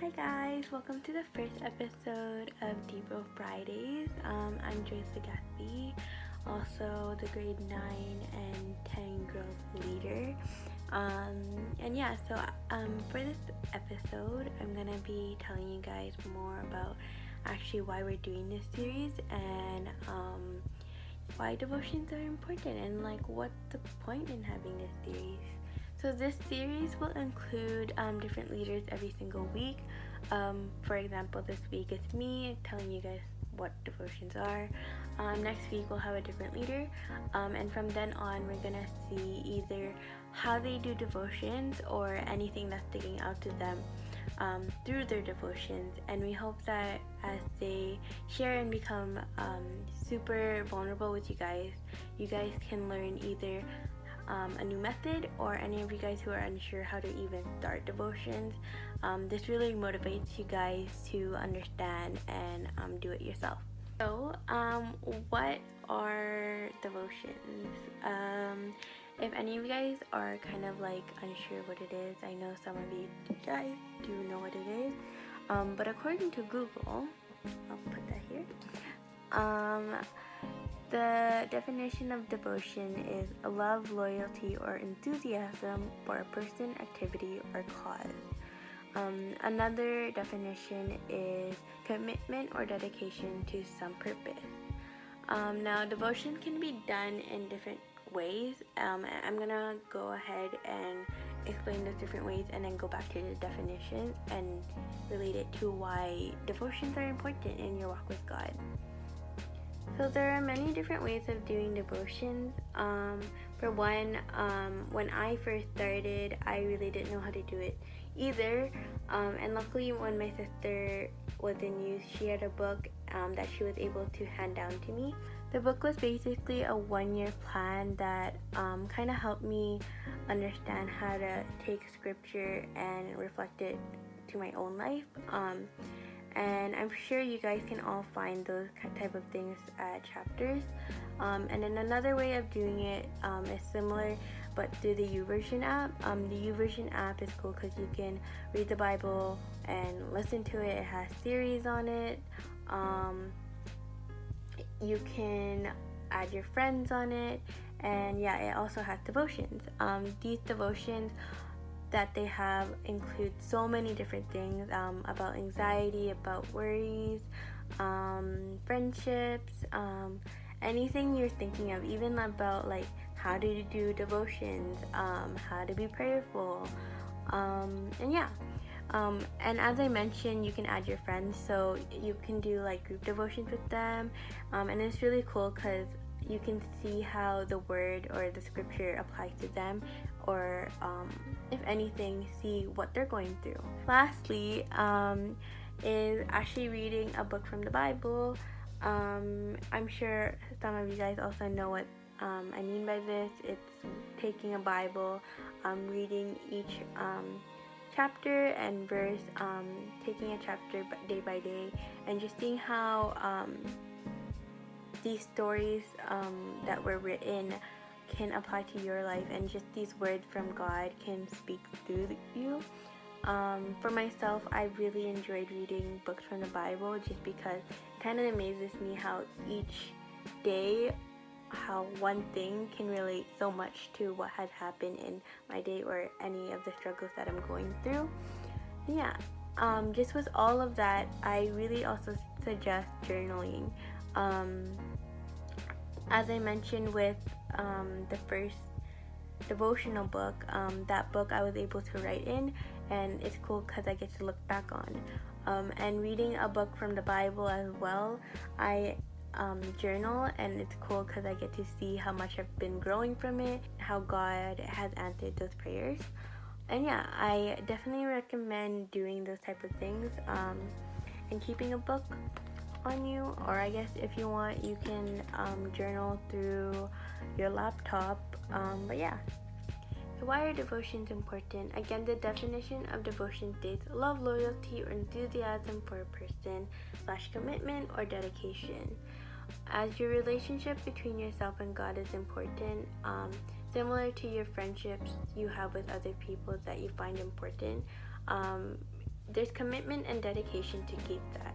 Hi guys, welcome to the first episode of Devo Fridays. I'm Joyce Legaspi, also the grade 9 and 10 girls leader. For this episode, I'm gonna be telling you guys more about actually why we're doing this series and why devotions are important and like what's the point in having this series. So this series will include different leaders every single week. For example, this week it's me telling you guys what devotions are. Next week we'll have a different leader. And from then on, we're gonna see either how they do devotions or anything that's sticking out to them through their devotions. And we hope that as they share and become super vulnerable with you guys can learn either a new method, or any of you guys who are unsure how to even start devotions. This really motivates you guys to understand and do it yourself. So, what are devotions? If any of you guys are kind of like unsure what it is, I know some of you guys do know what it is, but according to Google, I'll put that here. The definition of devotion is a love, loyalty, or enthusiasm for a person, activity, or cause. Another definition is commitment or dedication to some purpose. Now, devotion can be done in different ways. I'm gonna go ahead and explain those different ways and then go back to the definition and relate it to why devotions are important in your walk with God. So there are many different ways of doing devotions. For one, when I first started, I really didn't know how to do it either. And luckily, when my sister was in youth, she had a book that she was able to hand down to me. The book was basically a 1-year plan that kind of helped me understand how to take scripture and reflect it to my own life. And I'm sure you guys can all find those type of things at chapters. And then another way of doing it is similar, but through the YouVersion app. The YouVersion app is cool because you can read the Bible and listen to it. It has series on it. You can add your friends on it. And yeah, it also has devotions. These devotions that they have include so many different things about anxiety, about worries, friendships, anything you're thinking of, even about like how to do devotions, how to be prayerful, and as I mentioned, you can add your friends, so you can do like group devotions with them, and it's really cool because you can see how the word or the scripture applies to them, or if anything, see what they're going through. Lastly, is actually reading a book from the Bible. I'm sure some of you guys also know what I mean by this. It's taking a Bible, reading each chapter and verse, taking a chapter day by day, and just seeing how these stories that were written can apply to your life, and just these words from God can speak through you. For myself, I really enjoyed reading books from the Bible just because it kind of amazes me how each day, how one thing can relate so much to what has happened in my day or any of the struggles that I'm going through. Yeah, just with all of that, I really also suggest journaling. As I mentioned with the first devotional book, that book I was able to write in, and it's cool because I get to look back on. And reading a book from the Bible as well, I journal, and it's cool because I get to see how much I've been growing from it, how God has answered those prayers. And yeah, I definitely recommend doing those type of things, and keeping a book on you, or I guess if you want, you can journal through your laptop. But yeah. So why are devotions important? Again, the definition of devotion states love, loyalty, or enthusiasm for a person / commitment or dedication. As your relationship between yourself and God is important, similar to your friendships you have with other people that you find important, there's commitment and dedication to keep that.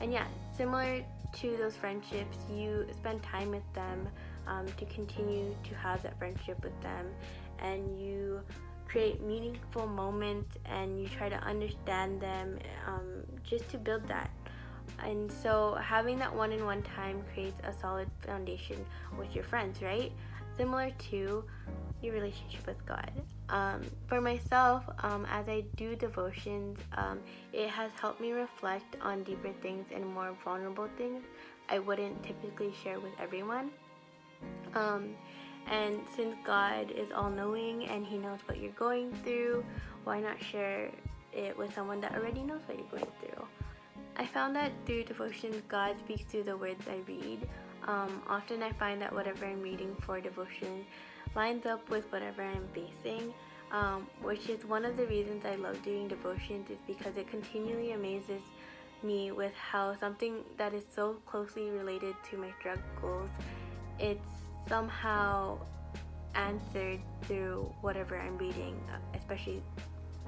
And yeah, similar to those friendships, you spend time with them to continue to have that friendship with them, and you create meaningful moments and you try to understand them just to build that. And so having that one-on-one time creates a solid foundation with your friends, right? Similar to your relationship with God. For myself, as I do devotions, it has helped me reflect on deeper things and more vulnerable things I wouldn't typically share with everyone. And since God is all-knowing and He knows what you're going through, why not share it with someone that already knows what you're going through? I found that through devotions, God speaks through the words I read. Often I find that whatever I'm reading for devotion lines up with whatever I'm facing, which is one of the reasons I love doing devotions, is because it continually amazes me with how something that is so closely related to my struggles, it's somehow answered through whatever I'm reading, especially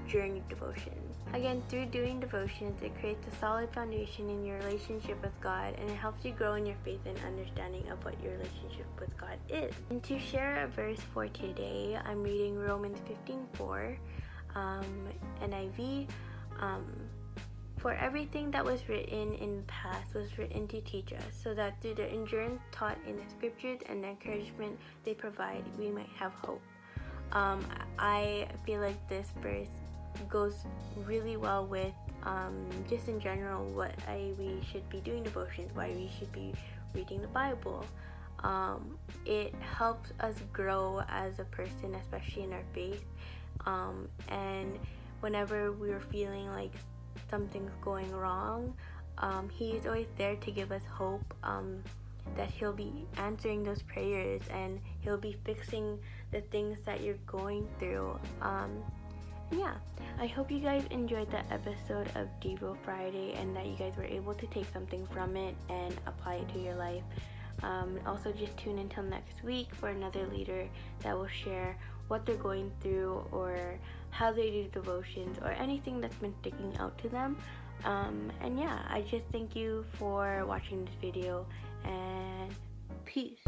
during devotions. Again, through doing devotions, it creates a solid foundation in your relationship with God, and it helps you grow in your faith and understanding of what your relationship with God is. And to share a verse for today, I'm reading Romans 15:4, NIV. For everything that was written in the past was written to teach us, so that through the endurance taught in the scriptures and the encouragement they provide, we might have hope. I feel like this verse goes really well with just in general we should be doing devotions, why we should be reading the Bible. It helps us grow as a person, especially in our faith, and whenever we're feeling like something's going wrong, He's always there to give us hope, that He'll be answering those prayers and He'll be fixing the things that you're going through. Yeah, I hope you guys enjoyed that episode of Devo Friday and that you guys were able to take something from it and apply it to your life. Also, just tune until next week for another leader that will share what they're going through or how they do devotions or anything that's been sticking out to them. And yeah, I just thank you for watching this video, and peace.